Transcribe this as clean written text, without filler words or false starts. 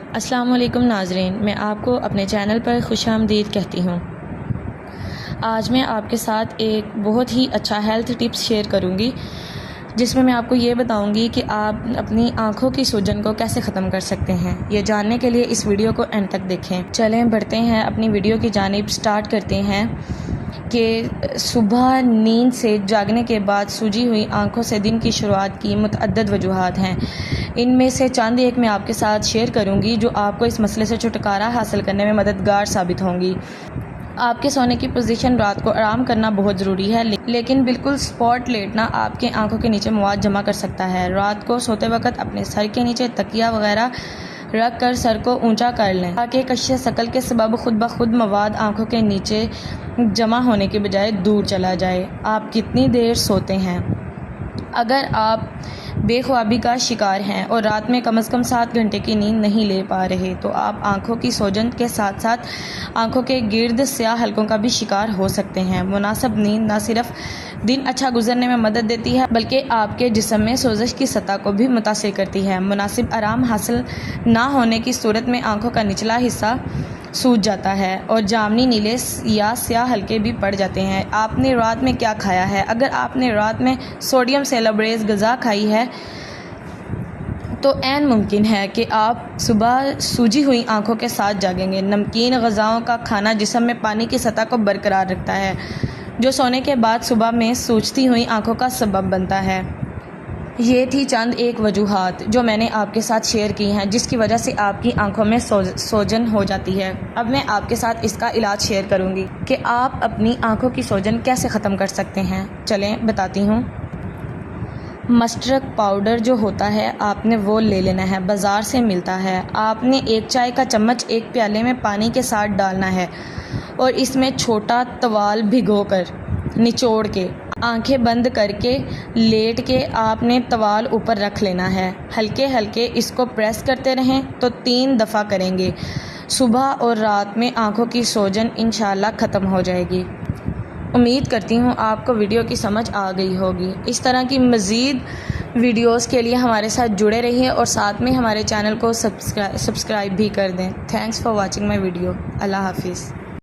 السلام علیکم ناظرین، میں آپ کو اپنے چینل پر خوش آمدید کہتی ہوں۔ آج میں آپ کے ساتھ ایک بہت ہی اچھا ہیلتھ ٹپس شیئر کروں گی، جس میں آپ کو یہ بتاؤں گی کہ آپ اپنی آنکھوں کی سوجن کو کیسے ختم کر سکتے ہیں۔ یہ جاننے کے لیے اس ویڈیو کو اینڈ تک دیکھیں۔ چلیں بڑھتے ہیں اپنی ویڈیو کی جانب، سٹارٹ کرتے ہیں کہ صبح نیند سے جاگنے کے بعد سوجی ہوئی آنکھوں سے دن کی شروعات کی متعدد وجوہات ہیں۔ ان میں سے چند ایک میں آپ کے ساتھ شیئر کروں گی جو آپ کو اس مسئلے سے چھٹکارا حاصل کرنے میں مددگار ثابت ہوں گی۔ آپ کے سونے کی پوزیشن، رات کو آرام کرنا بہت ضروری ہے، لیکن بالکل سپاٹ لیٹنا آپ کے آنکھوں کے نیچے مواد جمع کر سکتا ہے۔ رات کو سوتے وقت اپنے سر کے نیچے تکیہ وغیرہ رکھ کر سر کو اونچا کر لیں تاکہ کشش ثقل کے سبب خود بخود مواد آنکھوں کے نیچے جمع ہونے کے بجائے دور چلا جائے۔ آپ کتنی دیر سوتے ہیں؟ اگر آپ بے خوابی کا شکار ہیں اور رات میں کم از کم 7 گھنٹے کی نیند نہیں لے پا رہے تو آپ آنکھوں کی سوجن کے ساتھ ساتھ آنکھوں کے گرد سیاہ حلقوں کا بھی شکار ہو سکتے ہیں۔ مناسب نیند نہ صرف دن اچھا گزرنے میں مدد دیتی ہے بلکہ آپ کے جسم میں سوزش کی سطح کو بھی متاثر کرتی ہے۔ مناسب آرام حاصل نہ ہونے کی صورت میں آنکھوں کا نچلا حصہ سوج جاتا ہے اور جامنی نیلے یا سیاہ حلقے بھی پڑ جاتے ہیں۔ آپ نے رات میں کیا کھایا ہے؟ اگر آپ نے رات میں سوڈیم سے لبریز غذا کھائی ہے تو عین ممکن ہے کہ آپ صبح سوجی ہوئی آنکھوں کے ساتھ جاگیں گے۔ نمکین غذاؤں کا کھانا جسم میں پانی کی سطح کو برقرار رکھتا ہے، جو سونے کے بعد صبح میں سوجتی ہوئی آنکھوں کا سبب بنتا ہے۔ یہ تھی چند ایک وجوہات جو میں نے آپ کے ساتھ شیئر کی ہیں جس کی وجہ سے آپ کی آنکھوں میں سوجن ہو جاتی ہے۔ اب میں آپ کے ساتھ اس کا علاج شیئر کروں گی کہ آپ اپنی آنکھوں کی سوجن کیسے ختم کر سکتے ہیں۔ چلیں بتاتی ہوں۔ مسٹرک پاؤڈر جو ہوتا ہے آپ نے وہ لے لینا ہے، بازار سے ملتا ہے۔ آپ نے ایک چائے کا چمچ ایک پیالے میں پانی کے ساتھ ڈالنا ہے اور اس میں چھوٹا توال بھگو کر نچوڑ کے آنکھیں بند کر کے لیٹ کے آپ نے توال اوپر رکھ لینا ہے۔ ہلکے ہلکے اس کو پریس کرتے رہیں تو 3 دفعہ کریں گے۔ صبح اور رات میں آنکھوں کی سوجن انشاءاللہ ختم ہو جائے گی۔ امید کرتی ہوں آپ کو ویڈیو کی سمجھ آ گئی ہوگی۔ اس طرح کی مزید ویڈیوز کے لیے ہمارے ساتھ جڑے رہیے اور ساتھ میں ہمارے چینل کو سبسکرائب بھی کر دیں۔ Thanks for watching my video. اللہ حافظ۔